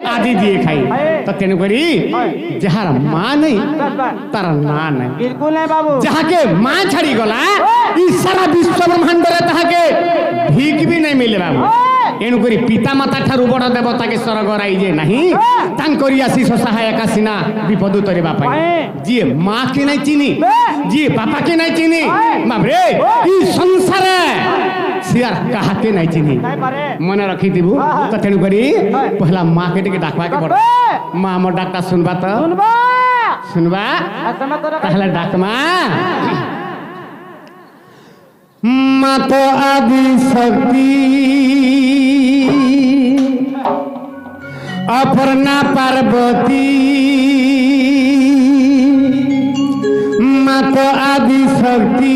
आदि दिए खाई तो तेणुक जार माँ नहीं तार ना नहीं बिल्कुल नहीं बाबू जहाँ के माँ छाड़ी गला सारा विश्व ब्रह्मांड भीख भी नहीं मिले बाबू एणुक पिता माता ठारू बड़ देवता के स्वर्ग राइजे नहीं आशीष सहायका सीना विपद उतरवा जी माँ के नहीं चिनी जी बापा के नहीं चिनी बाबरे संसार सियार कहा के नहीं चिनी मन रखी दिबू तो तेणुक पहला माँ के टे डाकवा के पड़ माँ मोर डाकटा सुनबा तो सुनबा पहला डाकमा माँ तो आदि शक्ति अपर्णा पार्वती माँ तो आदि शक्ति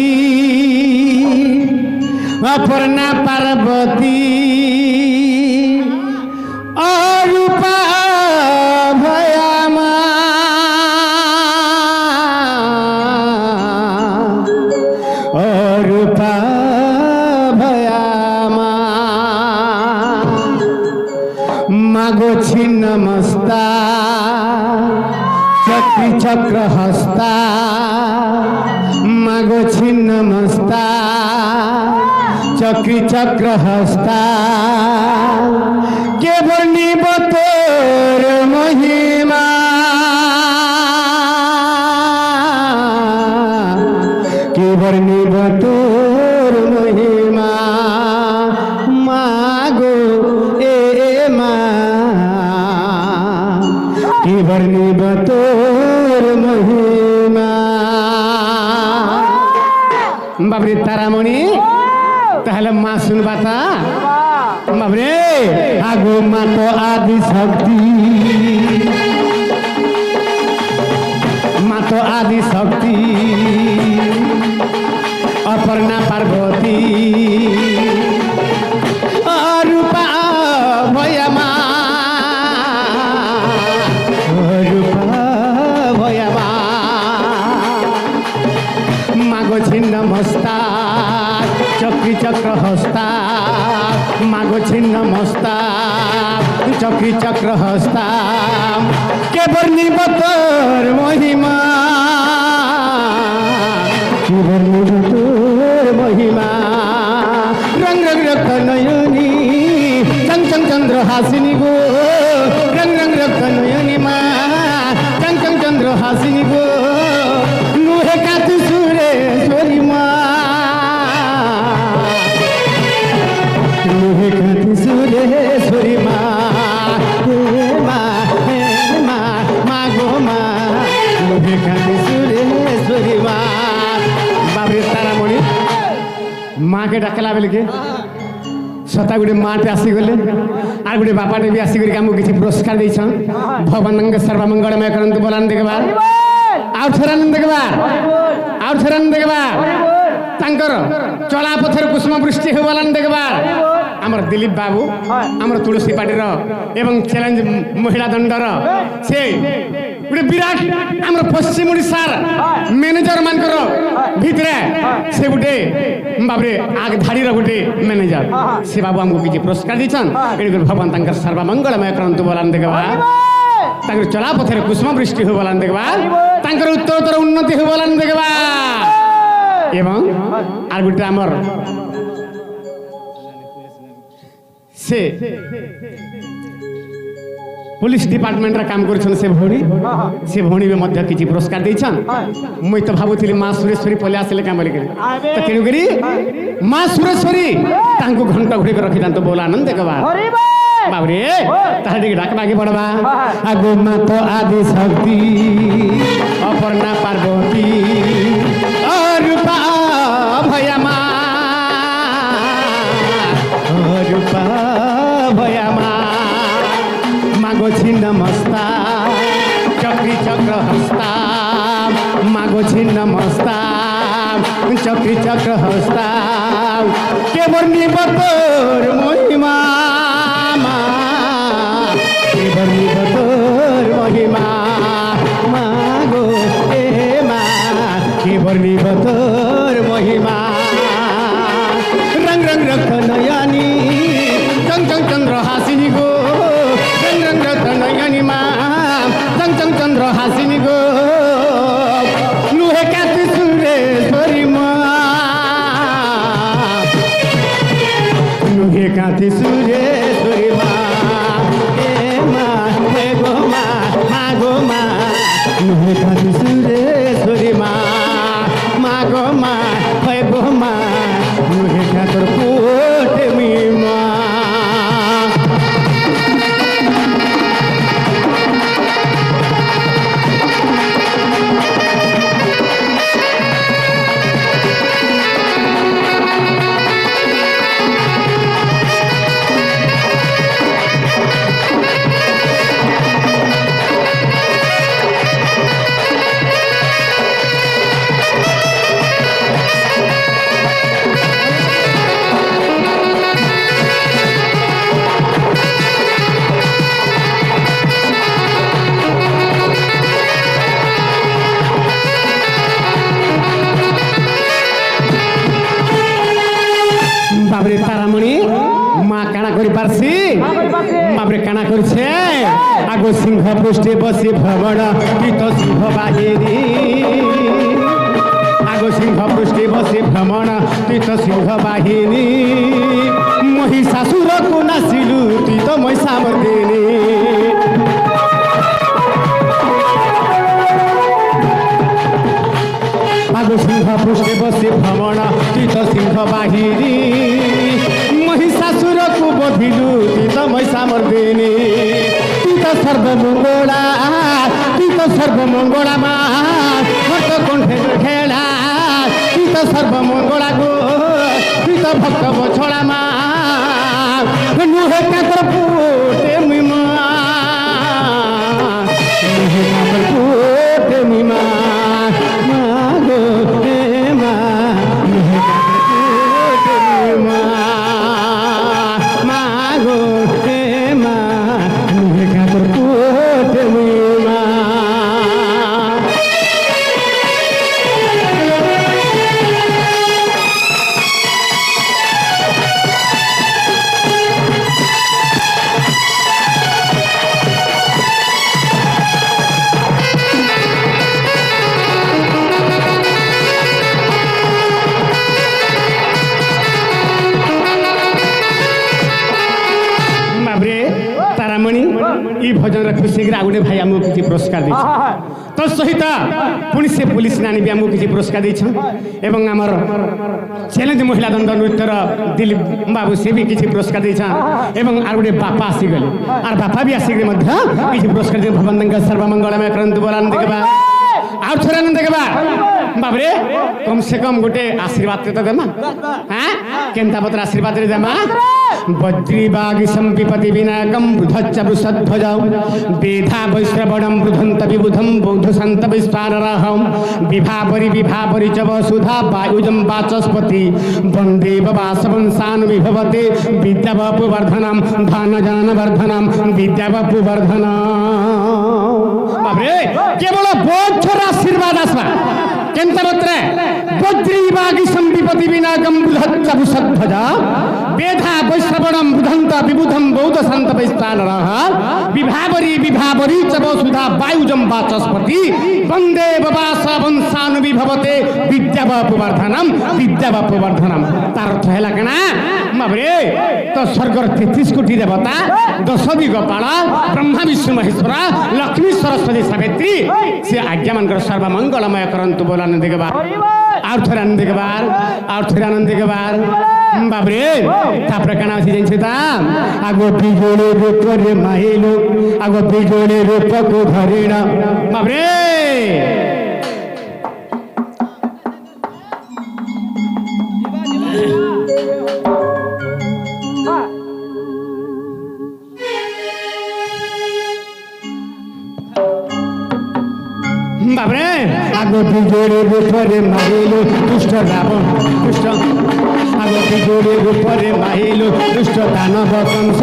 अपर्णा पार्वती अरूपा भयामा अरूपा भयामा मागो छिन्न मस्ता चक्री चक्र हस्ता मागो छिन्न मस्ता चक्री चक्र हस्ता के वर्णी बतोर महिमा के वर्णी बतोर महिमा मागो ए की वर्णी बतोर महिमा बाबरे तारामणि ताहले माँ सुनबा था बाबरे आगो माँ तो आदि शक्ति माँ तो आदि शक्ति अपर्णा पार्वती अरूपा भयमा मागो छिन्न मस्ता चक्री चक्र हस्ता मागो छिन्न मस्ता चक्री चक्र हस्ता के वर्णी बतोर महिमा के वर्णी बतोर महिमा रंग रंग रक्त नयनी चंग चंग चंद्र हासिनी गो रंग रंग रक्त नयनी मा चंग चंग चंद्र हासिनी गो नुहे कातु सुरेश्वरी मा नुहे कातु सुरेश्वरी मा मा गो मा नुहे कातु सुरेश्वरी मा बाबरे तारामणि माँ के डाकला बेल के सता गोटे माँटे आसीगले आर गोटे बापाटे भी आसिक आमको किसी पुरस्कार देछन भगवान सर्वमंगलमय करंतु बोलान देखबार आउ थरान देखबार आउ थरान देखबार तांकर चला पथर कुसुम वृष्टि हो बोलान देखबार आमर दिलीप बाबू आमर तुलसी पार्टीर एवं चैलेंज महिला दंडर से गोटे विराट आमर पश्चिम ओडिशार मैनेजर मानकर भितरे से गोटे बाबरे आग धाड़ीर गोटे मैनेजर से बाबू आमको किसी पुरस्कार दीछन एणुकर भगवान तांकर सर्वमंगलमय करंतु बोलान देखबा तांकर चला पथरे कुसुम वृष्टि हो बोलान देखबा तांकर उत्तरोत्तर उन्नति हो बोलान देखबा एवं आर गोटे आमर से पुलिस डिपार्टमेंट काम कर से भौणी भी किसी पुरस्कार देछन मुई तो भावुली माँ सुरेश्वरी पलि आसिले क्या बोलिक तो तेणुक माँ सुरेश्वरी तांको घंटा घोड़ी रखी था बोला आनंद देखबा बाबरे ताहे डाकबा के पड़बा आगो माँ तो आदि शक्ति अपर्णा पार्वती अरूपा भयमा अरूपा भयमा मागो छिन्न मस्ता चक्री चक्र हस्ता मागो छिन्न मस्ता चक्री चक्र हस्ता के वर्णी बतोर महिमा के वर्णी बतोर महिमा मागो ए मा के वर्णी बतोर महिमा रंग रंग रक्त नयनी चंग चंग चंद्र हासिनी गो रंग रंग रक्त করছে আগো সিংহ পৃষ্ঠে বসে ভ্রমণ কৃত সিংহ বাহিনী আগো সিংহ পৃষ্ঠে বসে ভ্রমণ কৃত সিংহ বাহিনী মহিষাসুরକୁ নাচিলু তুই তো মহিষামর্দিনী আগো সিংহ পৃষ্ঠে বসে ভ্রমণ কৃত সিংহ বাহিনী মহিষাসুরକୁ বধিলু তুই তো মহিষামর্দিনী তুই তো সর্বমঙ্গলা তুই তো সর্বমঙ্গলা মা ভক্ত কণ্ঠে খেলা তুই তো সর্বমঙ্গলা গো তুই তো ভক্ত বছড়া মা নুহে কাতর পুটে মুই মা নুহে কাতর পুটে মুই মা মা গো হে মা নুহে কাতর পুটে মুই মা মা গো হে মা নুহে কাতর পুটে মুই মা तारामणि ई भजन खुशी आ गोटे भाई आमको किसी पुरस्कार दे तो सहित पुणी से पुलिस नानी भी आमको किसी पुरस्कार देछन एवं आमर चैलेंज महिला दंड नृत्यर दिलीप बाबू से भी किसी पुरस्कार देछन एवं आर गोटे बापा आसीगले आर बापा भी आसीगले मध्य किसी पुरस्कार दे भगवान सर्वमंगलमय करंतु बोलान देखबा आउ थोड़ा न देखबा बाबरे कम से कम गोटे आशीर्वाद तो देमा हां केनता पत्र आशीर्वाद रे देमा वज्रीबाग संपिपति विनाकम बुधच्च वृषध्वजौ वेधा वैश्रवणं बुधंत विबुधं बौद्ध संत विस्ताररहं विभावरि विभावरि च वसुधा वायुजं वाचस्पति वन्दे वासवंशान् विभवते विद्यावपुवर्धनं धनजनवर्धनं विद्यावपुवर्धनं बाबरे केवल बोच्छर आशीर्वाद आसवा केनता पत्र वज्रीबाग संपिपति विनाकम बुधच्च वृषध्वजौ वेधा वैश्रवणं बुधंत विबुधं बौद्ध संत वैस्तानरः विभावरि विभावरि च वसुधा वायुजं वाचस्पति वन्दे वंशानुविभवते विद्यावपुवर्धनं विद्यावपुवर्धनं तार अर्थ है कणा बाबरे तो स्वर्गर 33 कोटी देवता 10 दिगपाल ब्रह्मा विष्णु महेश्वर लक्ष्मी सरस्वती सावित्री से आज्ञा मनकर सर्वमंगलमय करंतु बोला आनंद के बार और थोड़ा आनंद के बार और थोड़ा आनंद के बार बाबरे तापर काना अछि जैसे ता आगो बिजोले रूप रे माहिलो आगो बिजोले रूप को धरिना बाबरे बाबरे आगो बिजोले रूप रे माहिलो दुष्ट रावण दुष्ट आगो बिजोले रूप रे माहिलो दुष्ट दानव कंस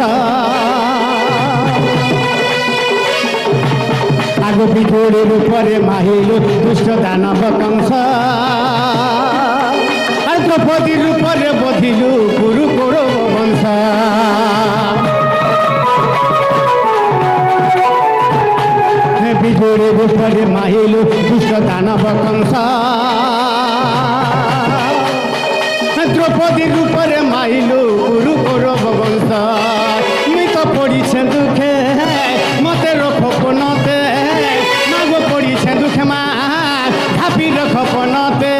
आगो बिजोले रूप रे माहिलो दुष्ट दानव कंस और द्रौपदी रूप रे बधिलु गुरु कौरव वंश बिजोले रूप रे माहिलो दुष्ट दानव कंस द्रौपदी रूप रे माहिलो गुरु कौरव वंश मुई तो पड़ी छे दुखे मते रखो पनते मागो पड़ी छे दुखे मा भाभी रखो पनते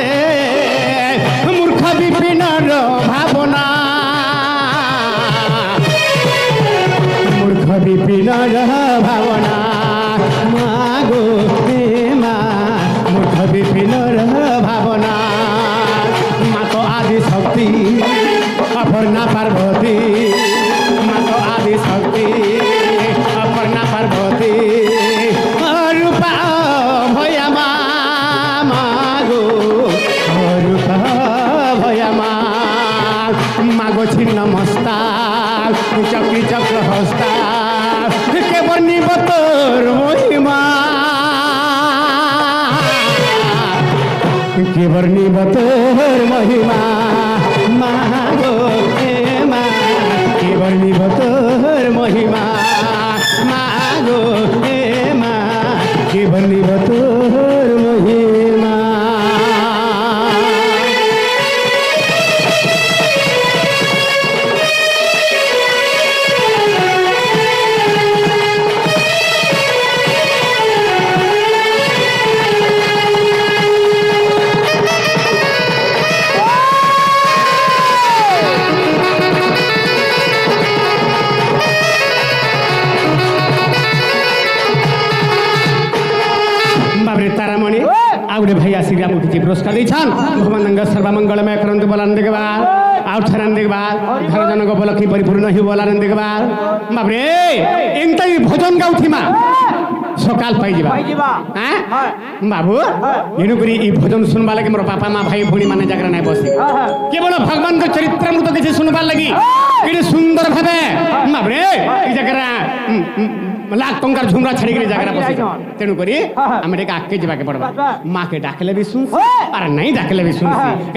मूर्ख विपिनर भावना मूर्ख विपिनर भावना मागो हे मा मूर्ख विपिनर भावना मातो आदि शक्ति अपर्णा पार्वती मातो आदि शक्ति अपर्णा पार्वती रूपा भयमा मागो रूपा भयमा मागो छिन्न मस्ता चक्री चक्र हस्ता के बनी बतर महिमा के बनी बतर महिमा मागो हे मा के बनी बतर महिमा तारामणि आ गोटे भाई आसिक आमको किसी पुरस्कार देछन भगवान सर्वमंगलमय करंतु बोलान देखबार आउ थरान देखबार घर जनक उपलक्षी परिपूर्ण हि बोलान देखबार बाबरे एंता भजन गाउथिमा सकाल पाई जीवा हां बाबू एनु करी ई भजन सुनबा लागि मोर पापा मां भाई भोणी माने जागरा नै बसी केवल भगवान को चरित्र मृत किछि सुनबा लागि केडे सुंदर भाबे बाबरे ई जागरा लाख टंकार झुमरा छाड़ी के जागरा बसी तेनु करी हम रे आके जीवा के पड़बा मां के डाकले भी सुन अरे नहीं डाकले भी सुन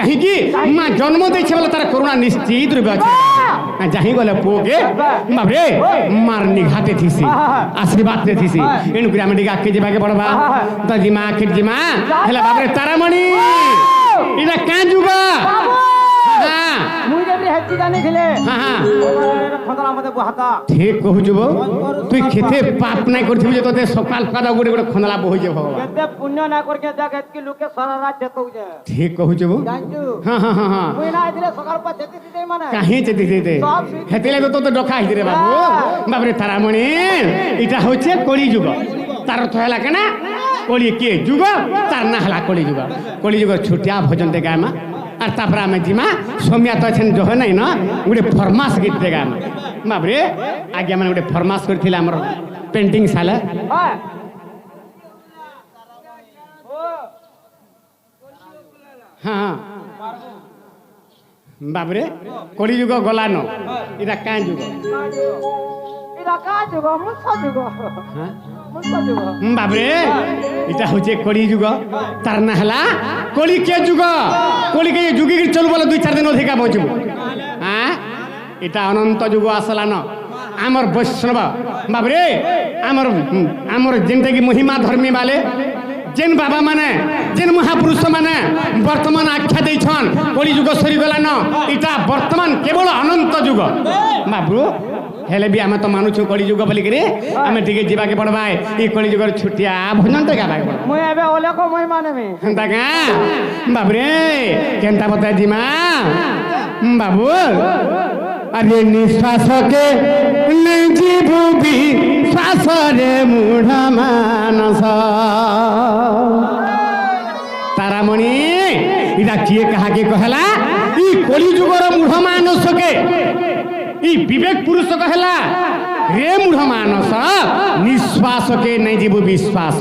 कहि की मां जन्म दै छै बोले तार करुणा निश्चित रूप अछि जाहि गले पोगे बाबरे मार निघाते थीसी आशीर्वाद दे थीसी एनु करी हम रे आके जीवा के पड़बा त जिमा के जिमा हेला बाबरे तारामणि इना का जुगा ठीक कहू जुबो तुई खेते पाप नहीं करथिबि जे तोते सकाल कादा गोटे गोटे खंदला बोहि जे भगवान केते पुण्य ना करके जाके के लोग के सारा रात चतौ जे ठीक कहू जुबो हां हां हां कोई ना इधरे सकाल पर चेती दे माने काहे चेती दे हेतेले तो तो डका हिरे बाबू बाबरे तारामणि इटा होचे कोली जुग तार तो हला केना कोली के जुग तार ना हला कोली जुग छुटिया भजन दे गामा আর তারপরে আমি জিমা সোমিয়া তো আছেন জহ নাই না গোটে ফরমাস গীত দেগা বাবরে আগে মানে গোটে ফরমাস করেছিল আমার পেন্টিং সালে হ্যাঁ বাবরে কলি যুগ গলান এটা কাঁ যুগ হ্যাঁ বাবরে এটা হচ্ছে কলি যুগ তার না হলা কলি কে যুগ কলি কে যুগে চলু বলে 2-4 দিন অধিকা বঁচব হ্যাঁ এটা অনন্ত যুগ আসলা ন আমার বৈষ্ণব বাবরে আমার যেটা কি মহিমা ধর্মী বালে जेन बाबा माने जेन महापुरुष माने वर्तमान आख्या देछन कली युग सरी गला न इटा वर्तमान केवल अनंत युग बाबू हेले भी आमे तो मानुछु कली युग बोली करे आमे टिके जीवा के पड़बाय ई कली युगर छुटिया भजन ते गाबाय पड़ मोय एबे ओले को मोय माने में हंता का बाबरे केनता बता जीमा बाबू अरे निश्वास के जीव भी श्वास रे मूढ़ मानस तारामणि इदा किए कहा के कहला ई कली जुगर मूढ़ मानस के ई विवेक पुरुष कहला रे मूढ़ मानस निश्वास के नहीं जीव विश्वास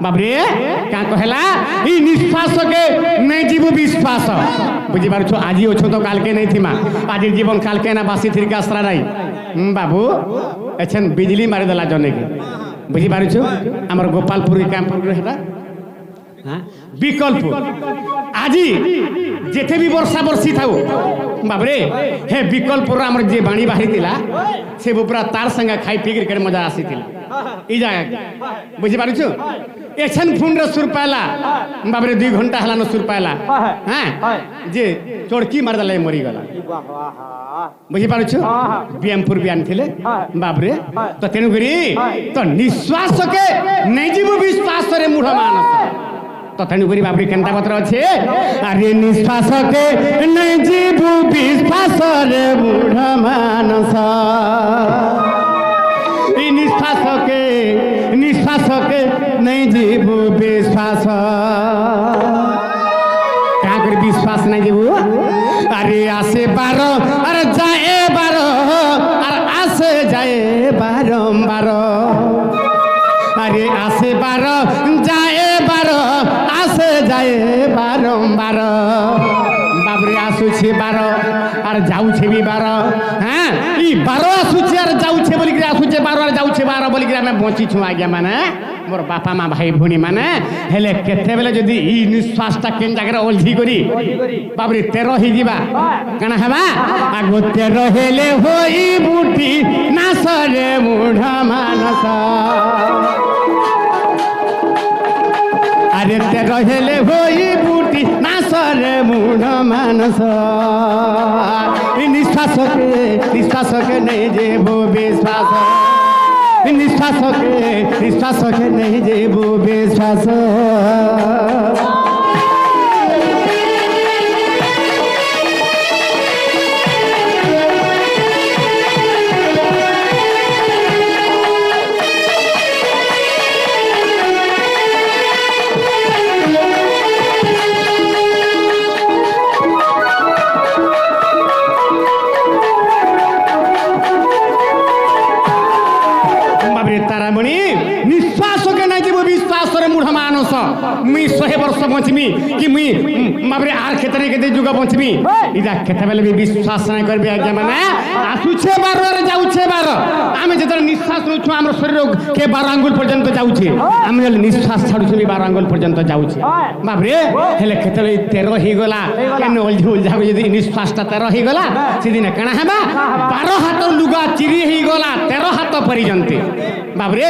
बाबरे का कहला ई निश्वास के नहीं जीव विश्वास बुझी पार छु आजी ओछो तो काल के नहीं थी मां आज जीवन काल के ना बासी थी का आसरा नहीं बाबू एछन बिजली मारी देला जने के बुझी पार छु हमर गोपालपुर कैंपपुर हेता हां विकल्प आजी जेथे भी वर्षा बरसी थाउ बाबरे हे विकल्पुर हमर जे बाणी बाहरी दिला से बुपरा तार संग खाई पी के मजा आसी थिला ई जागा बुझी पार छु एछन फोन रे सुर पाला बाबरे 2 घंटा हला न सुर पाला हां जे चोड़की मार दले मरी गला बुझी पार छु बीएमपुर बियान थिले बाबरे तो तेनु गरी तो निश्वास के नै जीव विश्वास रे मूढ़ मानस तो तेनु गरी बाबरे केनता पत्र अछि अरे निश्वास के नै जीव विश्वास रे मूढ़ मानस ई निश्वास के नहीं जीव विश्वास क्या कर विश्वास नहीं जीव अरे आसे बारो अरे जाए बारो अरे आसे जाए बारंबार अरे आसे बारो जाए बारो आसे जाए बारंबार बाबरे आसुछे बारो और जाउछे भी बारो हां ई बारो आसुछे और जाउछे बोली के आसुछे बारो और जाउछे बारो बोली के मैं बंची छु आज्ञा माने मोर बापा मां भाई भूणी माने हेले केते बेले जदी ई निश्वासटा केन जागरा ओल्धी करी बाबरे 13 ही जीवा कना हबा आगो 13 हेले होई बूटी नासरे मूढ़ मानस अरे 13 हेले होई बूटी नासरे मूढ़ मानस निश्वास के नहीं जेबो विश्वास निश्वास के नहीं जेबो विश्वास ନିଶ୍ୱାସକେ ନାଇଁ ଯିବ ବିଶ୍ୱାସରେ ମୂଢ଼ ମାନସ ମୁଇଁ 100 ବର୍ଷ ବଞ୍ଚିମି କି ମୁଇଁ ବାବରେ ଆର୍ କ୍ଷେତ୍ରରେ କେତେ ଯୁଗ ବଞ୍ଚିମି ଇଟା କେତେବେଳେ ବି ବିଶ୍ୱାସ ନାଇଁ କରିବି ଆଜ୍ଞା ମାନେ ଆସୁଛେ ବାରରେ ଯାଉଛେ ବାର ଆମେ ଯେତେବେଳେ ନିଶ୍ୱାସ ନେଉଛୁ ଆମର ଶରୀର କେ 12 ଆଙ୍ଗୁଲ ପର୍ଯ୍ୟନ୍ତ ଯାଉଛେ ଆମେ ଯେତେବେଳେ ନିଶ୍ୱାସ ଛାଡୁଛୁ 12 ଆଙ୍ଗୁଲ ପର୍ଯ୍ୟନ୍ତ ଯାଉଛେ ବାବରେ ହେଲେ କେତେବେଳେ 13 ହେଇଗଲା କେନ ଓଲଝି ଓଲଝାକୁ ଯଦି ନିଶ୍ୱାସଟା 13 ହେଇଗଲା ସେଦିନ କାଣା ହେବା 12 ହାତ ଲୁଗା ଚିରି ହେଇଗଲା 13 ହାତ ପର୍ଯ୍ୟନ୍ତ ବାବରେ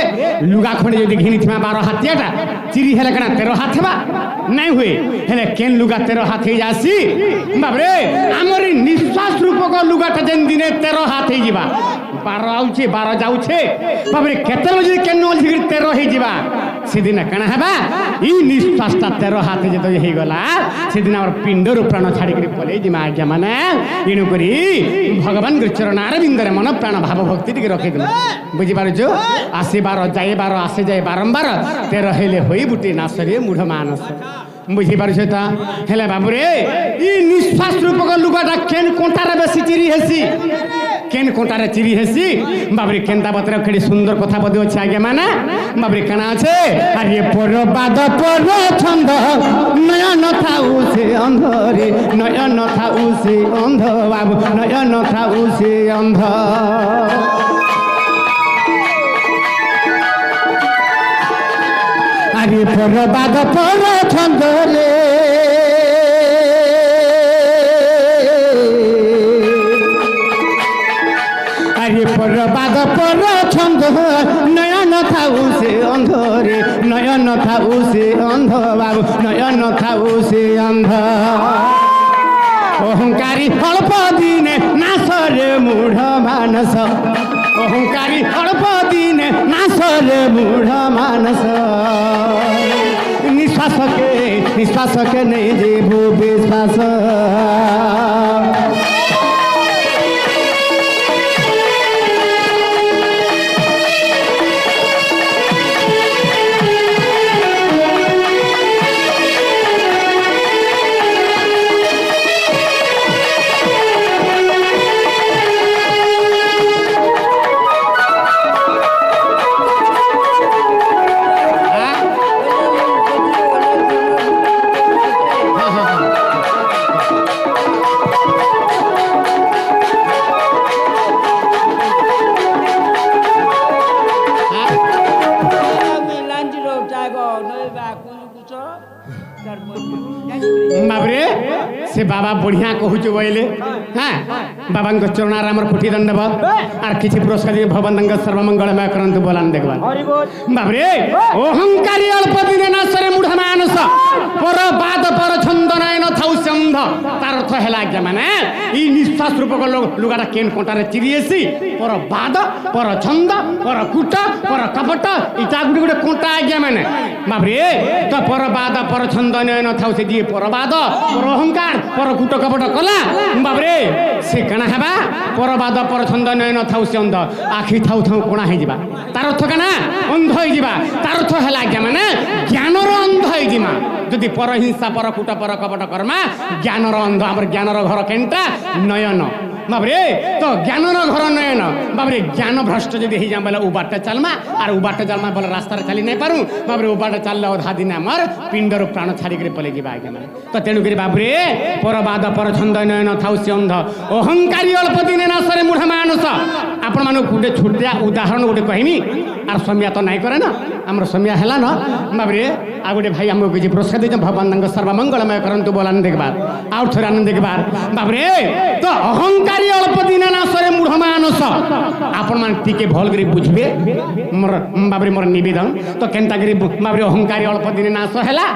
ଲୁଗା ଖଣ୍ଡେ ଯଦି ଘିନିଥିବା 12 ହାତିଆଟା ଚିରି ହେଲେ କାଣା 13 ହାତ ହେବା ନାଇଁ ହୁଏ ହେଲେ କେନ୍ ଲୁଗା 13 ହାତ ହେଇଯାସି ବାବରେ ଆମରି ନିଶ୍ୱାସ ରୂପକ ଲୁଗାଟା ଯେନ୍ ଦିନେ 13 ହାତ ହେଇଯିବା 12 ଆଉଛେ 12 ଯାଉଛେ ବାବରେ କେତେବେଳେ ଯଦି କେନ ଓଲଝିକି 13 ହେଇଯିବା সেদিন কাଣା হেবা ই নিঃশ্বাসটা 13 হাতে যেত হয়েগলা সেদিন আমার পিণ্ডর প্রাণ ছাড়িকি পলাই যা আজ্ঞা মানে এণু করি ভগবান চরণ আরবিন্দরে মন প্রাণ ভাব ভক্তি টিকে রখিদেব বুঝিপারছ আসিবার যাইবার আসে যাই বারম্বার 13 হেলে হই বুটি নাশরে মূঢ় মানস বুঝিপারছ তা হেলে বাবুরে ই নিঃশ্বাস রূপক লুগাটা কেন কোঁটারে বেশি চিরি হেসি কেন কোঁটারে চিরি হেসি বাবরে কেন্তা বতরে খেড়ি সুন্দর কথা বদি আছে আগে মানে বাবরে কানা আছে আরে পরবাদ পর ছন্দ নয়ন থাউ সে অন্ধরে নয়ন থাউ সে অন্ধ বাবু নয়ন থাউ সে অন্ধ আরে পরবাদ পর ছন্দরে আরে পরবাদ পর ছন্দ নয়ন থাউ সে অন্ধরে নয়ন থাউ সে অন্ধ বাবু নয়ন থাউ সে অন্ধ অহংকারী অল্প দিনে নাশরে মূঢ় মানস অহংকারী অল্প দিনে নাশরে মূঢ় মানস নিঃশ্বাসকে নেই জীব বিশ্বাস বাবরে সে বাবা বঢ়িয়া কহুଛୁ বইলে হ্যাঁ বাবাঙ্ক চরণার আমার কোটি দণ্ডবত আর কিছু পুরস্কার দিয়ে ভবনঙ্গ সর্বমঙ্গলময় করন্তু বলান দেখবা বাবরে অহংকারী অল্প দিনে নাশরে মূঢ় মানস পর বাদ পর ছন্দ নয়ন থাউ সন্ধ তার অর্থ হেলা আজ্ঞা মানে এই নিঃশ্বাস রূপক লুগাটা কেন কোঁটারে চিরিয়েছি পর বাদ পর ছন্দ পর কুট পর কপট এটা গুটি গুটি কোঁটা আজ্ঞা মানে বাবরে তো পর বাদ পর ছন্দ নয়ন থাউ সে দিয়ে পর বাদ পর অহংকার পর কুট কপট কলা বাবরে সে কানা হেবা পর বাদ পর ছন্দ নয়ন থাউ সে অন্ধ আখি থাউ থাউ কোণা হয়ে যা তার অর্থ কানা অন্ধ হয়ে যা তার অর্থ হেলা আজ্ঞা মানে জ্ঞানর অন্ধ হয়ে যা যদি পরহিংসা পর কুট পর কপট কর্মা জ্ঞানর অন্ধ আমার জ্ঞানর ঘর কেনটা নয়ন বাবরে তো জ্ঞানর ঘর নয়ন বাবরে জ্ঞান ভ্রষ্ট যদি হয়ে যা বলে ও বাটটা চালমা আর ও বাটটা চালমা বলে রাস্তায় চালি নাই পারু বাবরে ও বাটটা চাললে অধা দিন আমার পিণ্ডর প্রাণ ছাড়িকি পলাই যা আজ্ঞা তো তেণুকরি বাবরে পরবাদ পর ছন্দ নয়ন থাউ সে অন্ধ অহংকারী অল্প দিনে নাশরে মূঢ় মানস আপন মানুষ গোটে ছোটিয়া উদাহরণ গোটে কহিমি আর সময়া তো নাই করে না আমার সময়া হেলা না বাবরে আর গোটে ভাই আমাকে কিছু পুরস্কার দিয়েছেন ভগবান সর্বমঙ্গলময় করন্তু বলান দেখবার আর থরে আনন্দ দেখবার বাবরে তো অহংকারী অল্প দিনে নাশরে মূঢ় মানস আপন মানে টিকে ভাল করে বুঝবে মোর বাবরে মোর নিবেদন তো কেনতা করে বাবরে অহংকারী অল্প দিনে নাশ হেলা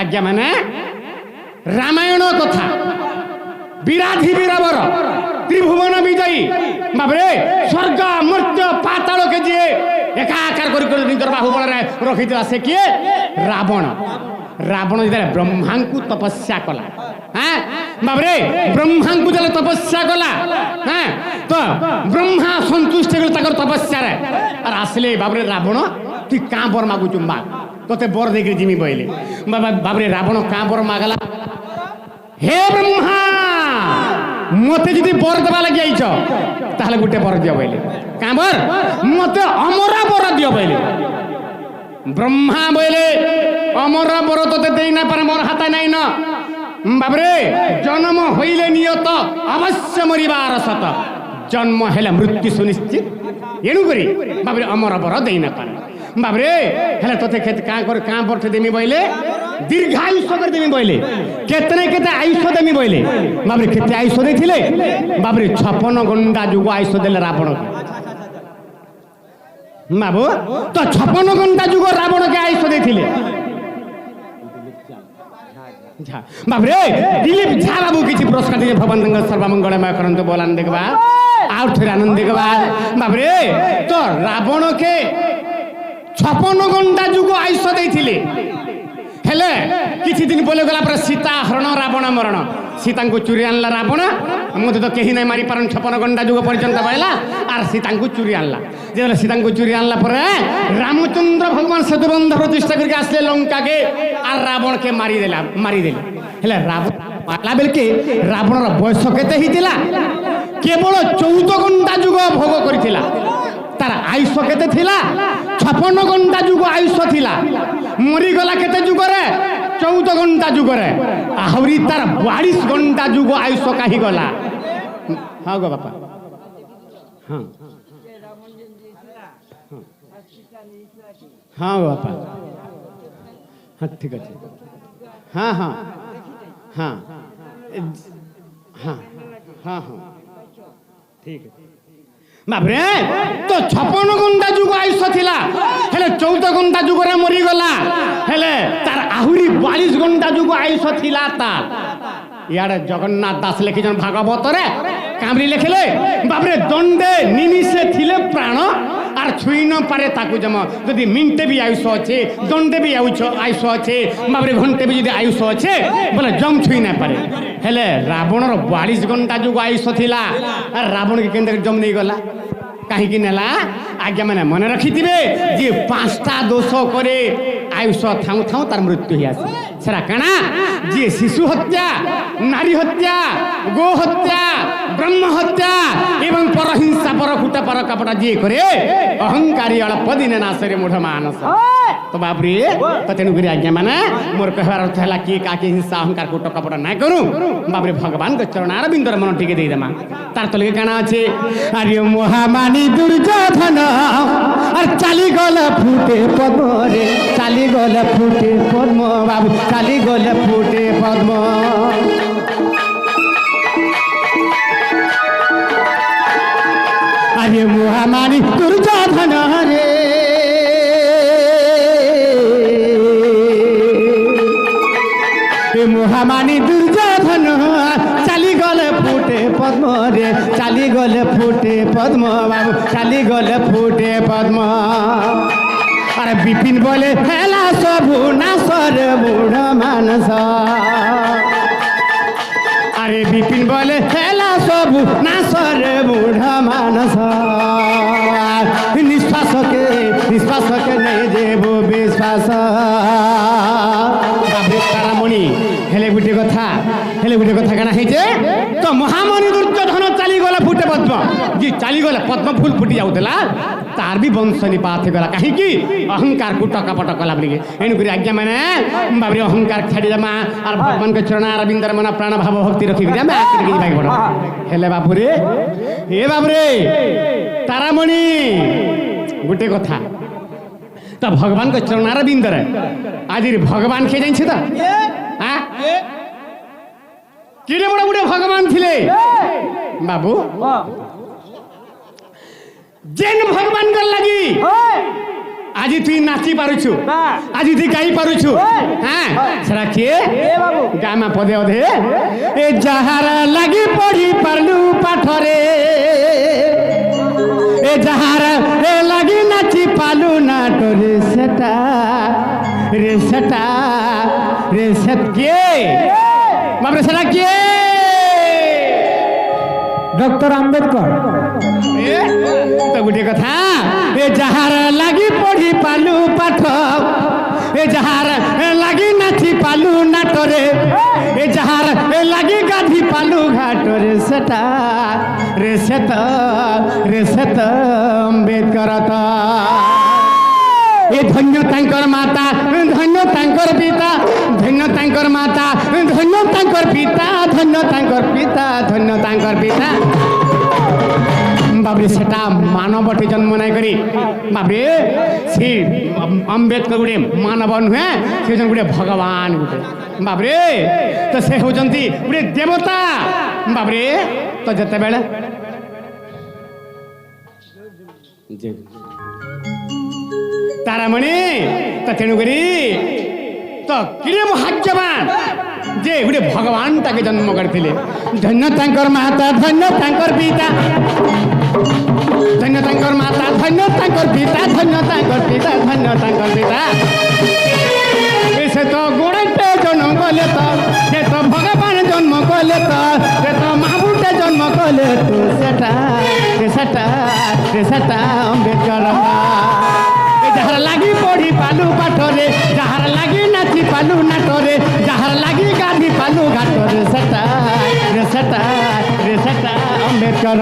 আজ্ঞা মানে রামায়ণ কথা বিরাধি বীরবর ত্রিভুবন বিজয়ী বাবরে স্বর্গ মর্ত্য পাতালকে যে একাকার করে নিজের বাহুবଳରେ রখিଥିଲା সে কিয়ে রাবণ রাবণ যেতে ব্রহ্মাঙ্কু তপস্যা কলা হ্যাঁ বাবরে ব্রহ্মাঙ্কু যেতে তপস্যা কলা হ্যাঁ তো ব্রহ্মা সন্তুষ্ট হয়ে তার তপস্যারে আর আসলে বাবরে রাবণ তুই কাঁ বর মাগুছু মাগ তোতে বর দেখে জিমি বইলে বাবরে রাবণ কাঁ বর মাগলা হে ব্রহ্মা মতে যদি বর দেবা লাগি আইছ তাহলে গোটে বর দিও বইলে কাঁ বর মতে অমরা বর দিও বইলে ব্রহ্মা বইলে অমরা বর তোতে দেই না পারে মোর হাতে নাই না বাবরে জন্ম হইলে নিয়ত অবশ্য মরিবার সত জন্ম হেলে মৃত্যু সুনিশ্চিত এণু করি বাবরে অমর বর দেই না পারে বাবরে হেলে তোতে ক্ষেত্রে কাঁ করে কাঁ বর্ষে দেমি বইলে দীর্ঘায়ুষ্য করে দেমি বইলে কেতে আয়ুষ্য দেমি বইলে বাবরে কেতে আয়ুষ্য ଦେଇଥିଲେ বাবরে 56 ঘণ্টা যুগ আয়ুষ্য দেলে রাবণ বাবু তো 56 ঘণ্টা যুগ রাবণকে আয়ুষ্য ଦେଇଥିଲେ বাবরে দিলীপ ঝা বাবু কিছু পুরস্কার দিয়ে ভগবান সর্বমঙ্গলময় করন্তু বলান দেখবা আর থরে আনন্দ দেখবা বাবরে তো রাবণকে 56 ঘণ্টা যুগ আয়ুষ্য ଦେଇଥିଲେ হেলে কিছু দিন বলে গলা পরে সীতা হরণ রাবণ মরণ সীতাঙ্কু চুরি আনলা রাবণ মতো তো কেহি নাই মারি পারন 56 ঘণ্টা যুগ পর্যন্ত বইলা আর সীতাঙ্কু চুরি আনলা যেগুলো সীতাঙ্কু চুরি আনলা পরে রামচন্দ্র ভগবান সেতুবন্ধ প্রতিষ্ঠা করে আসলে লঙ্কাকে আর রাবণকে মারিদেলে হেলে রাবণ মারলা বেলকে রাবণর বয়স কেতে হইতিলা কেবল 14 ঘণ্টা যুগ ভোগ করিছিলা তার আয়ুষ কেতে থিলা 56 ঘণ্টা যুগ আয়ুষ থিলা মরিগলা কেতে যুগরে 14 ঘণ্টা যুগরে আহরি তার 42 ঘণ্টা যুগ আয়ুষ কাহি গলা হ্যাঁ গো বাপা হ্যাঁ হ্যাঁ গো বাপা হ্যাঁ ঠিক আছে হ্যাঁ হ্যাঁ হ্যাঁ হ্যাঁ হ্যাঁ হ্যাঁ ঠিক আছে বাবরে তো 56 ঘণ্টা যুগ আয়ুষ থিলা হেলে 14 ঘণ্টা যুগরে মরিগলা হেলে তার আহুরি 42 ঘণ্টা যুগ আয়ুষ থিলা তা ইয়ারে জগন্নাথ দাস লেখিছেন ভাগবতরে কামরি লেখিলে বাবরে দণ্ডে নিমিষে থিলে প্রাণ আর ছুঁই ন পারে তাকু জম যদি মিনিটে বি আয়ুষ আছে দণ্ডে বি আয়ুষ আছে বাবরে ঘন্টে বি যদি আয়ুষ আছে বলে জম ছুঁই না পারে হেলে রাবণর 42 ঘণ্টা যুগ আয়ুষ থিলা আর রাবণকে কেন্দ্রে জম নেই গলা কাহিকি নেলা আজ্ঞা মানে মনে রাখিথিবে যে 5টা দোষ করে আয়ুষ থাউ থাউ তার মৃত্যু হয়ে আসে সেটা কানা যে শিশু হত্যা নারী হত্যা গো হত্যা ব্রহ্ম হত্যা এবং পরহিংসা পরকুটা পর কপটা যে করে অহংকারী অল্প দিনে নাশরে মূঢ় মানস তো বাপরে তো তেণু করে আজ্ঞা মানে মোর কহবার অর্থ হলা কি কাকে হিংসা অহংকার কুট কপটা না করু বাপরে ভগবান চরণ আরবিন্দর মন টিকে দিয়ে দেমা তার তলকে কানা আছে আরে মহামানী দুর্যোধন আর চালি গলা ফুটে পদ্ম রে চালি গলা ফুটে পদ্ম বাবু চালি গলা ফুটে পদ্ম আরে মহামানী দুর্যোধন রে মহামানী দুর্যোধন চালি গলে ফুটে পদ্ম রে চালি গলে ফুটে পদ্ম বাবু চালি গলে ফুটে পদ্ম আরে বিপিন বলে হেলা সবু নাসর বুড় মানস আরে বিপিন বলে হেলা সবু নাসর বুড় মানস নিঃশ্বাসকে নেই দেব বিশ্বাস তারামণি হেলে গুটে কথা কেনা হয়েছে তো মহামণি দুর্যোধন চালিগলা ফুটে পদ্ম যে চালিগলা পদ্ম ফুল ফুটি যাওলা তার বি বংশ নিপাত হয়ে গলা কাহিকি অহংকার কুটকা পটকলা বলি এণুকরি আজ্ঞা মানে বাবরি অহংকার ছাড়ি দেমা আর ভগবানকে চরণ আরবিন্দর মন প্রাণ ভাব ভক্তি রখি দেমা যাই পড় হেলে বাপুরে এ বাবরে তারামণি গোটে কথা তো ভগবানকে চরণ আরবিন্দরে আজির ভগবান খেয়ে জানছে তো হ্যাঁ কেড়ে বড় বড় ভগবান ছিলে বাবু যেন ভগবান গল লাগি আজি তুই নাচি পারুছু আজি তুই গাই পারুছু হ্যাঁ সেটা কে গামা পদে অধে এ যাহারা লাগি পড়ি পারলু পাঠরে এ যাহারা এ লাগি নাচি পালু নাটরে সেটা রে সেটা রে সেট কে বাবরে সেটা কে ডক্টর আম্বেদকর তো গোটে কথা এ যাহার লাগি পড়ি পালু পাঠ এ যাহার লাগি নাচি পালু নাটরে এ যাহার লাগি গাধি পালু ঘাট রে সেটা রে সেত অম্বেদকর তো এ ধন্য তাঙ্কর মাতা ধন্য তাঙ্কর পিতা ধন্য তাঙ্কর মাতা ধন্য তাঙ্কর পিতা ধন্য তাঙ্কর পিতা ধন্য তাঙ্কর পিতা বাবরে সেটা মানবটি জন্ম নাই করি বাবরে সে আম্বেদকর গোটে মানব নুহে সে গোটে ভগবান গোটে বাবরে তো সে হচ্ছেন গোটে দেবতা বাবরে তো যেতবে তারামণি তো তেণুকরি তো কিরে ভাগ্যবান যে গোটে ভগবান তাকে জন্ম করে ধন্য তাঙ্কর মাতা ধন্য তাঙ্কর পিতা ধন্য তাঙ্কর মাতা ধন্য তাঙ্কর পিতা ধন্য তাঙ্কর পিতা ধন্য তাঙ্কর পিতা সে তো গোড়াইতে জন্ম কলে তো সে তো ভগবান জন্ম কলে তো সে তো মাহবুবটা জন্ম কলে তো সেটা অম্বেদকর যাহার লাগি পড়ি পালু পাঠরে যাহার লাগি নাচি পালু নাটরে যাহার লাগি গাধি পালু ঘাটরে সেটা অম্বেদকর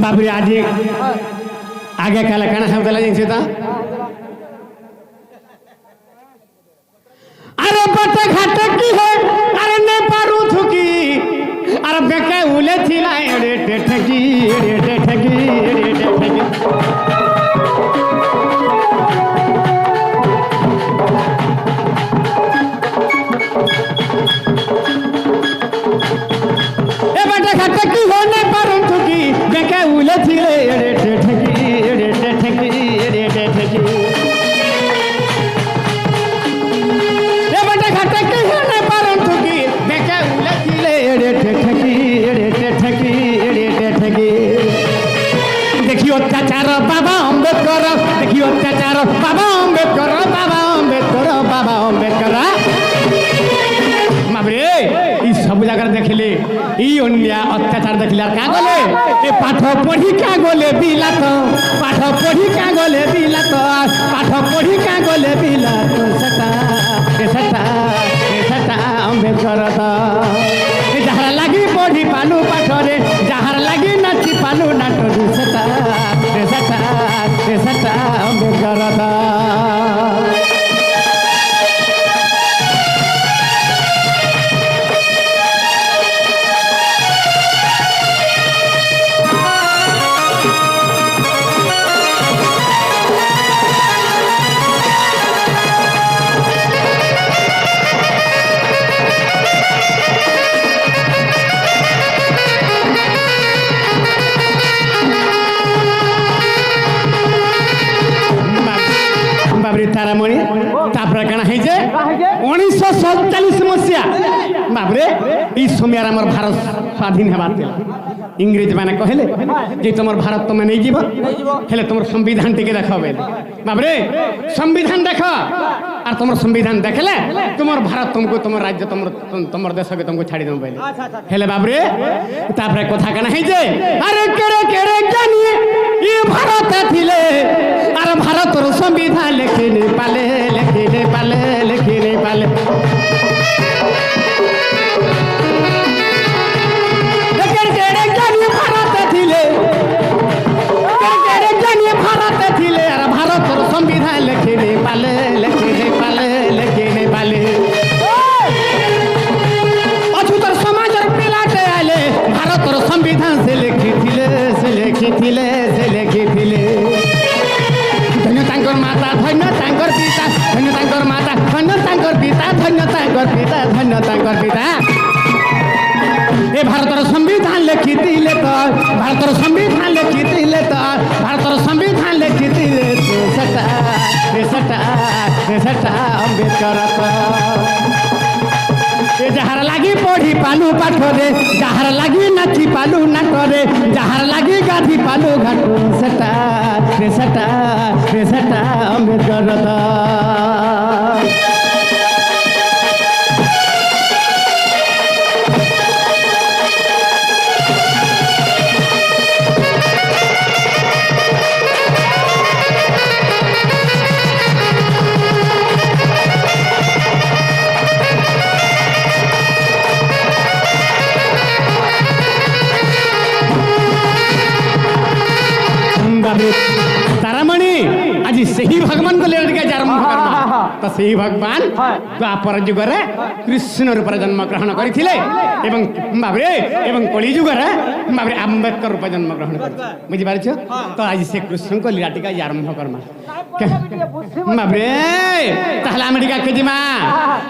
बाबरी आज आगे काला काना होता जिनसे था अरे बटे घाटे की है अरे ने पारू थुकी अरे बेके उले थिला एड़े ठगी ए बटे घाटे की हो ने पारू थुकी बेके उले थिले एड़े ठगी ए बटे घाटे की हो ने पारू थुकी बेके उले थिले एड़े ठगी देखियो अत्याचार बाबा अम्बेडकर देखियो अत्याचार बाबा अम्बेडकर बाबरे ई सब जगह देखले ई अन्याय अत्याचार देखले क्या गले ए पाठ पढ़ी क्या गले बिलात पाठ पढ़ी क्या गले बिलात पाठ पढ़ी क्या गले बिलात सेटा अम्बेडकर जहार लगी पढ़ी पालू पाठरे जहार लगी नाची पालू नाटरी सेटा अम्बेडकर तारामणि तापर काना है जे 1947 मसिया बाबरे ई समय हमर भारत स्वाधीन हेबार दिला इंग्रेज माने कहले जे तुमर भारत तुम नहीं जीव हेले तुमर संविधान टिके देखबे बाबरे संविधान देख और तुमर संविधान देखले तुमर भारत तुमको तुमर राज्य तुमर देश के तुमको छाड़ी दम पहले हेले बाबरे तापर कथा काना है जे अरे केरे जानिए ये भारत थिले अरे भारत रो संविधान लिखि नहीं पाले भारत थिले अरे भारत रो संविधान लिखि नहीं पाले अछुतर समाज पिलाटे आले भारत रो संविधान से लिखिथिले धन्य तांकर माता धन्य तांकर पिता धन्य तांकर माता धन्य तांकर पिता धन्य तांकर पिता ए भारतर संविधान लिखिथिले तो भारतर संविधान लिखिथिले तो सेटा ସେଟା ଅମ୍ବେଦକର ଏ ଯାହାର ଲାଗି ପଢି ପାଲୁ ପାଠରେ ଯାହାର ଲାଗି ନାଚି ପାଲୁ ନାଟରେ ଯାହାର ଲାଗି ଗାଧି ପାଲୁ ଘାଟ ସେଟା ଅମ୍ବେଦକର तारामणि आज से ही भगवान को लेकर के जन्म तो से ही भगवान द्वापर जुगरे कृष्ण रूप जन्म ग्रहण करथिले एवं बाबरे एवं कली जुगरे बाबरे अम्बेडकर रूप जन्म ग्रहण कर बुझि पारछ तो आज से कृष्ण को लीला टिका आरंभ करमा बाबरे ताहला मेडिका केजिमा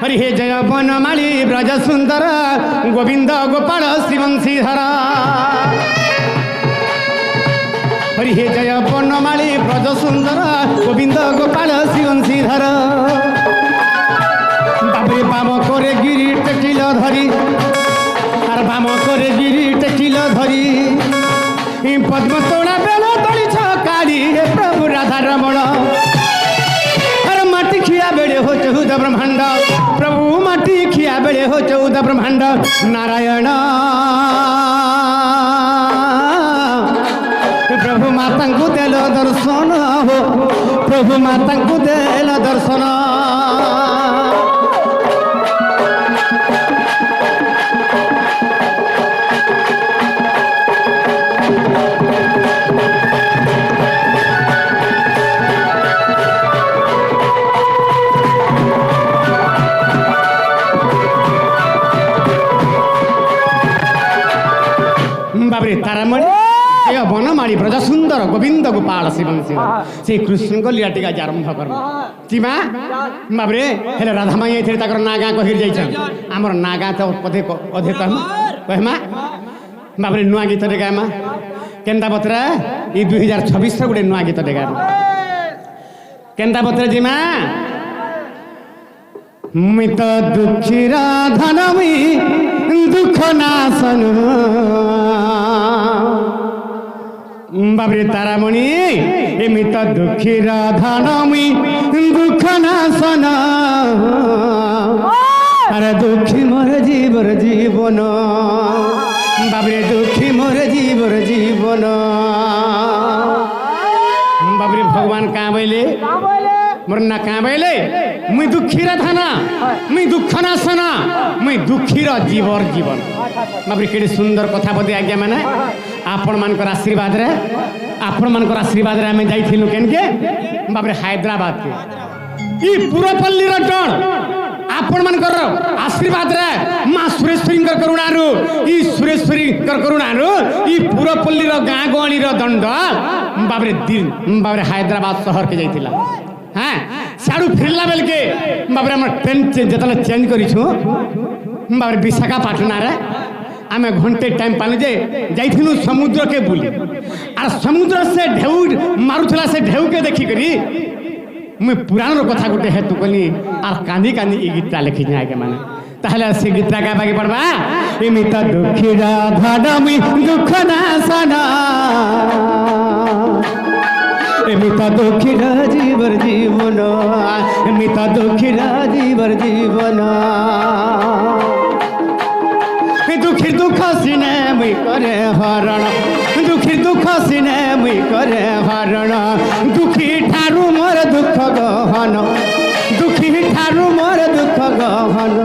हरि हे जय बनमाली ब्रज सुंदर गोविंद गोपाल श्रीवंशीधर हरि हे जय बनमाली ब्रज सुंदर गोविंद गोपाल श्रीवंशीधर बाबरे बाम करे गिरी टेकिल धरी आर बाम करे गिरी टेकिल धरी पद्म तोड़ा बेल तली छकाड़ी हे प्रभु राधा रमण अर माटी खिया बेड़े हो चौदह ब्रह्मांड प्रभु माटी खिया बेड़े हो चौदह ब्रह्मांड नारायण प्रभु माता को देल दर्शन हो प्रभु माता को देल दर्शन बाबरे तारामणि बनमाड़ी ब्रज सुंदर गोविंद गोपाल श्रीवंशी से कृष्ण को लीला टिका आरंभ कर सीमा बाबरे हेले राधा माई थे ना गाँ कही जाइछन आमर ना गाँ तो पदे अधे कहमा बाबरे नुआ गीत टे गामा केंदा बतरा ये 2026 रे गोटे नुआ गीत टे गामा केंदा बतरा जीमा मुई तो दुखी राधा नमी दुख नाशन बाबरे तारामणि एमित दुखी राधा नमी दुख नाशन अरे दुखी मोर जीवन बाबरे दुखी मोर जीवन बाबरे भगवान कहाँ बैले मोर ना कहाँ बैले मुई दुखी राधा ना मुई दुख नाशन मुई दुखी जीवन बाबरे केड़े सुंदर कथा बोधे आज्ञा माने आपण मानकर आशीर्वाद रे आमे जाइथिलु केनके बाबरे हैदराबाद के ई पुरपल्ली रो टण आपण मानकर आशीर्वाद रे मां सुरेश्वरी करुणारु ई सुरेश्वरी करुणारु ई पुरपल्ली रो गाँ गहली रो दंड बाबरे हैदराबाद शहर के जाइथिला हाँ साडू फिरला बेल के बाबरे हम ट्रेन जतले चेंज करिछु बाबरे विशाखापाटना रे आमे घंटे टाइम पाले जे जाइथिलु समुद्र के बुली आर समुद्र से ढेउ मारुथला से ढेउ के देखी करी मुई पुराण रो कथा गोटे हेतु कली आर कांदी कांदी ई गीतटा लिखि जाय के माने ताहले से गीतटा गाबाके पड़बा एमिता दुखी राधा नमी दुख नाशन एमिता दुखी जीवर जीवन एमिता दुखी जीवर जीवन दुखी दुख सिने मुई करे हरण दुखी दुख सिने मुई करे हरण दुखी ठारू मोर दुख गहन दुखी ठारू मोर दुख गहन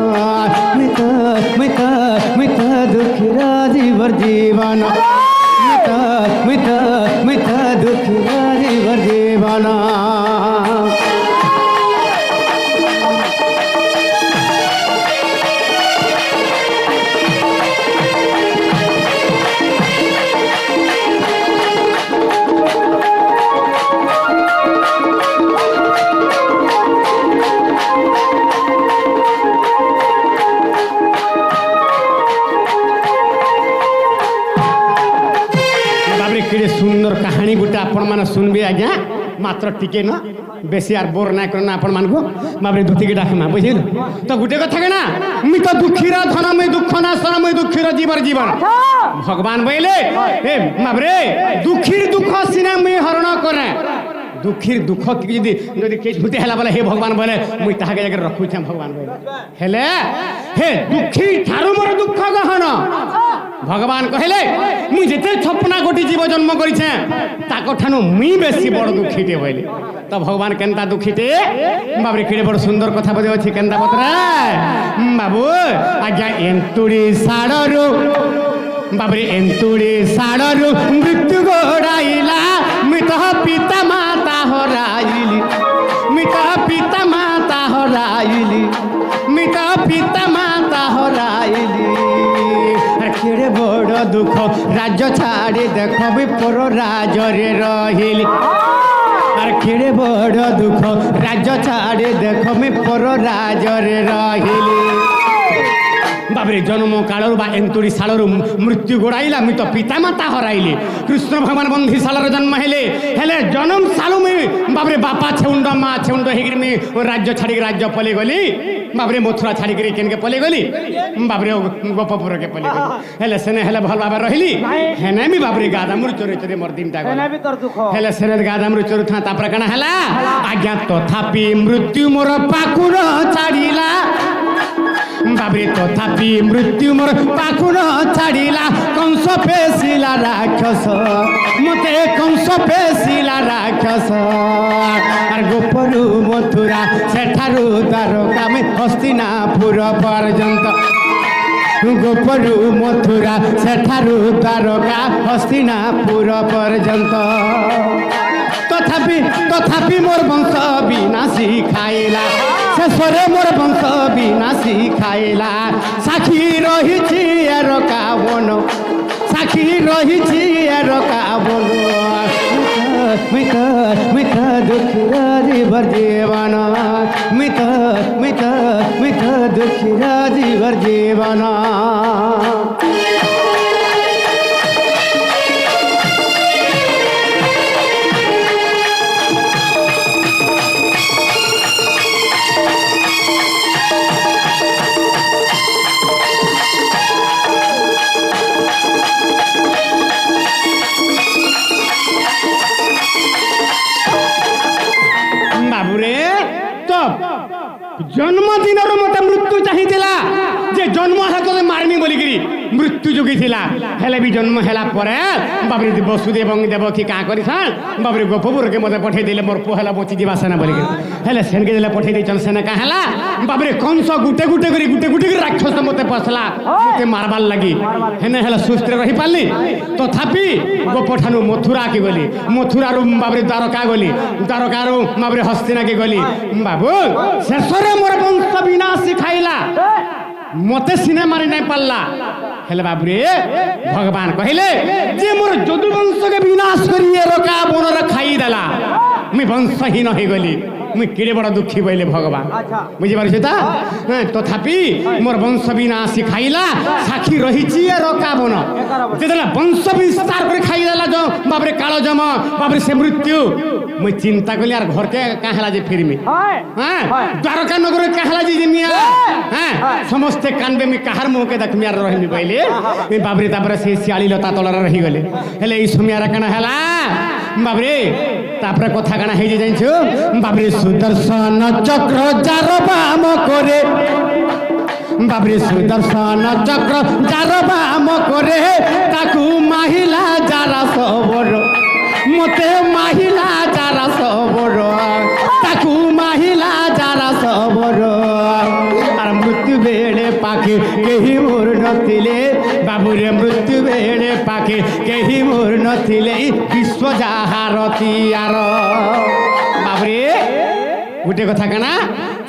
मित दुखी जीवर जीवन मित दुखी जीवर जीवन सुंदर कहानी गोटे आपण मैंने सुनबे आज्ञा মাত্র টিকে না বেশি আর বোর না করে না আপন মানবো বাবরে ধুতিকে ডাকমা বুঝিল তো গোটে কথা না মুই তো দুঃখীর ধনময় দুঃখ না সনময় দুঃখীর জীবন জীবন ভগবান বইলে এ বাবরে দুঃখীর দুঃখ সিনা মুই হরণ করে দুঃখীর দুঃখ যদি যদি কে ঝুটে হেলা বলে হে ভগবান বলে মুই তাহাকে জায়গায় রখুছাম ভগবান বলে হেলে হে দুঃখী ঠারু মোর দুঃখ গহন ভগবান কহিলে মুই যেতে 56 কোটি জীব জন্ম করিছে তাক ঠানু মুই বেশি বড় দুঃখীতে বইলে তো ভগবান কেনতা দুঃখীতে বাবরে কেড়ে বড় সুন্দর কথা বলে আছে কেনতা পত্রা বাবু আজ্ঞা এন্তুড়ি সাড়রু বাবরে এন্তুড়ি সাড়রু মৃত্যু গোড়াইলা মৃত পিতা মাতা হরাইলি মৃত পিতা মাতা হরাইলি মৃত পিতা মাতা হরাইলি আর কেড়ে বড় দুঃখ রাজ্য ছাড়ি দেখ বিপর রাজরে রহিলি আর কেড়ে বড় দুঃখ রাজ্য ছাড়ি দেখ বিপর রাজরে রহিলি বাবরে জন্ম কালর বা এন্তুড়ি শালর মৃত্যু গোড়াইলা আমি তো পিতা মাতা হরাইলি কৃষ্ণ ভগবান বন্ধি শালর জন্ম হেলে হেলে জন্ম শালু মি বাবরে বাপা ছেউন্ড মা ছেউন্ড হেগির মি রাজ্য ছাড়িকি রাজ্য পলে গলি বাবরে মথুরা ছাড়িকি কেনকে পলে গলি বাবরে গোপপুরকে পলে গলি হেলে সেনে হেলে ভাল ভাবে রহিলি হেনে মি বাবরে গাদামুর চরে চরে মোর দিনটা গলা হেলে সেনে গাদামুর চরে থা তাপরে কানা হেলা আজ্ঞা তথাপি মৃত্যু মোর পাকুর ছাড়িলা বাবরে তথাপি মৃত্যু মোর পাকুর ছাড়িলা কংস পেশিলা রাক্ষস মতে কংস পেশিলা রাক্ষস আর গোপরু মথুরা সেঠারু দ্বারকা আমি হস্তিনাপুর পর্যন্ত গোপরু মথুরা সেঠারু দ্বারকা হস্তিনাপুর পর্যন্ত তথাপি তথাপি মোর বংশ বিনাশী খাইলা শেষরে মোর বংশ বিনাশী খাইলা সাক্ষী রহিছি এর কাবন সাক্ষী রহিছি এর কাবন মিত মিত দুঃখীর জীবর জীবন মিত মিত মিত দুঃখীর জীবর জীবন বাবুরে তো জন্মদিনর মতে মৃত্যু চাহিলা যে জন্ম হেলে মারমি বলিকি মৃত্যু যোগিলা হেলে বি জন্ম হেলা পরে বাবরে বসুদেব দেবকী কাঁ করিছান বাবরে গোপপুরকে মতে পঠাই দিলে মোর পুଅ হেলা বଞ୍ଚি যা সেনা বলিকি হেলে সেনকে দিলে পঠাই দিয়েছেন সেনা কাঁ হেলা বাবরে কংস গুটে গুটে করে রাক্ষস মতে পশলা মতে মারবার লাগি হেনে হেলে সুস্থ রহি পারলি তথাপি গোপঠানু মথুরা কে গলি মথুরারু বাবরে দ্বারকা গলি দ্বারকারু বাবরে হস্তিনাকে গলি বাবু শেষরে মোর বংশ বিনাশী খাইলা মতে সিনে মারি নাই পারলা হেলে বাবুরে ভগবান কহিলে যে মোর যদু বংশকে বিনাশ করিয়ে রকা বনর খাই দেলা আমি বংশহীন হয়ে গলি মুই কেড়ে বড় দুঃখী বইলে ভগবান বুঝি পারছি তা তথাপি মোর বংশ বিনাশী খাইলা সাক্ষী রহিছি রকা বন যেদিন বংশ বিস্তার করে খাই দেলা বাবরে কাল জম বাবরে সে মৃত্যু মুই চিন্তা করলি আর ঘরকে কাহেলা যে ফিরমি হ্যাঁ দ্বারকা নগরে কাহেলা যে মিয়া হ্যাঁ সমস্তে কানবে আমি কাহার মুখে দেখমি আর রহিমি বইলে বাবরে তারপরে সেই শিয়ালি লতা তলার রহি গলে হেলে এই সময় কানা হেলা বাবরে তারপরে কথা কানা হয়ে যে জানছো বাবরে সুদর্শন চক্র যার বাম করে বাবরে সুদর্শন চক্র যার বাম করে তাকু মাহিলা যারা সবর মতে মাহিলা যারা সবর তাকু মাহিলা যারা সবর আর মৃত্যু বেড়ে পাখি কেহি মোর নথিলে বাবুরে মৃত্যু বেড়ে পাখি কেহি মোর নথিলে বিশ্ব যাহারতি আর বাবরে গোটে কথা কানা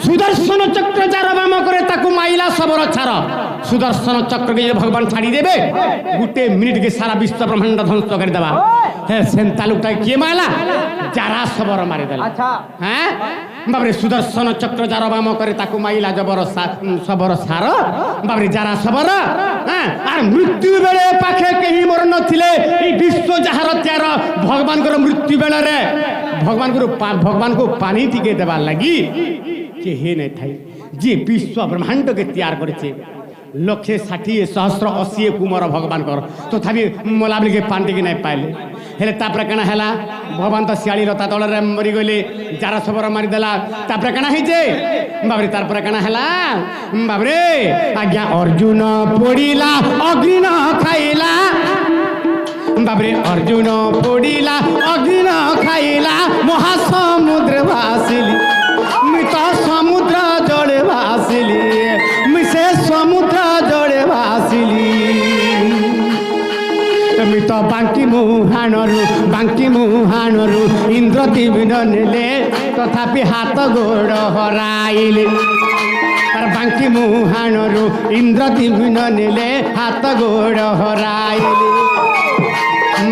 সুদর্শন চক্র যার বাম করে তাকু মাইলা সবর ছাড় সুদর্শন চক্রকে যদি ভগবান ছাড়ি দেবে গোটে মিনিটকে সারা বিশ্ব ব্রহ্মাণ্ড ধ্বংস করে দেবা হ্যাঁ সেন তালুকটা কে মাইলা যারা সবর মারি দেলা হ্যাঁ বাবরে সুদর্শন চক্র যার বাম করে তাকু মাইলা জবর সবর সার বাবরে যারা সবর হ্যাঁ আর মৃত্যু বেড়ে পাখে কেহি মোর নথিলে এই বিশ্ব যাহার ত্যার ভগবানଙ୍କର মৃত্যু বেଳରେ भगवान को पानी टिके देवार लगी के हे नहीं थाई जी विश्व ब्रह्मांड के तैयार करे लक्षे 60 सहस्र 80 कुमार भगवान कर तथापि मला बेले पानी टिके नहीं पाइले हेले तापर कणा हैला भगवान तो शियाली लता तल मरी गले जार सबर मारिदेला तापर कणा है बाबरे तापर कणा हैला बाबरे आज्ञा अर्जुन पड़िला अग्नि न खाइला बाबरे अर्जुन पड़िला अग्नि न खाइला महासमुद्र भासिली मृत समुद्र जड़े भासिली मिसे समुद्र जड़े भासिली मृत बांकी मुहाणरू इंद्र दिविन नेले तथापि हाथ गोड़ हराइले बांकी मुहाणरू इंद्र दिविन नेले हाथ गोड़ हराइले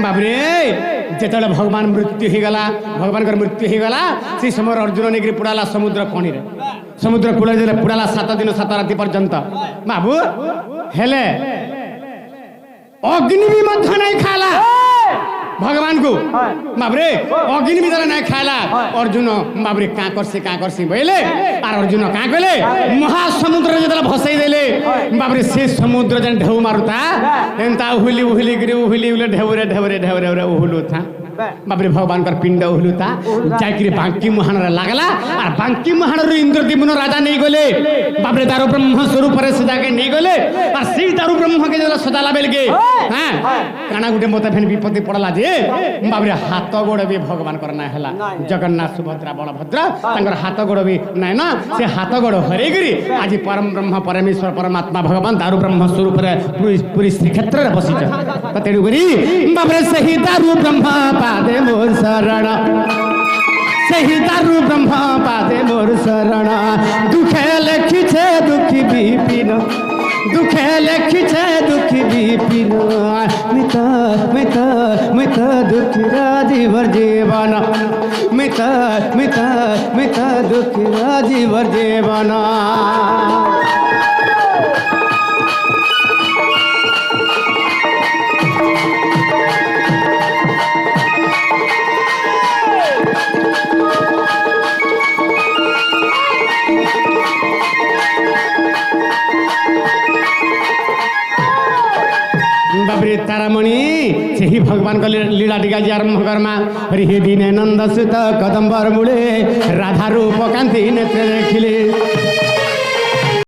बाबरे जेतले भगवान मृत्यु हो गला भगवान का मृत्यु हो गला से समय अर्जुन नेग्री पुड़ाला समुद्र पानी रे समुद्र कूल पुड़ाला 7 दिन 7 राति पर्यंत बाबू हेले अग्नि भी मध्य नहीं खाला भगवान को बाबरे अग्नि भी नहीं खाला अर्जुन बाबरे का कर से बोले और अर्जुन का कहले महासमुद्र जो भसई देले बाबरे से समुद्र जन ढेउ मारुता एंता उहुली उहुली गिरी उहुली उले ढेउरे ढेउरे ढेउरे ढेउरे उहुलु था बाबरे भगवान का पिंड उहुलुता जाकरी बांकी मुहान लागला और बांकी मुहान इंद्रद्युम्न राजा नहीं गले बाबरे दारू ब्रह्म स्वरूप से जाके नहीं गले और से दारू ब्रह्म के जो सदाला बेल के हां काना गुटे मते फेन विपत्ति पड़ला जे बाबरे हाथ गोड़ भी भगवान करना हैला जगन्नाथ सुभद्रा बलभद्र तांकर हाथ गोड़ भी नै ना से हाथ गोड़ हरे गिरी आज परम ब्रह्म परमेश्वर परमात्मा भगवान दारू ब्रह्म स्वरूप रे पूरी श्रीक्षेत्र रे बसिछ त तेडु गरी बाबरे सही दारू ब्रह्म पादे मोर शरण सही दारू ब्रह्म पादे मोर शरण दुखे लेखिछे दुखी विपिन दुखे लेखिछे दुखी विपिन मित दुखी राजीवर जीवन मित दुखी राजीवर जीवन बाबरे तारामणि से ही भगवान का लीला टीका जी आरंभ करमा हरि हे दीन नंद सुत कदम्बर मूले राधा रूप कांति नेत्र देखिले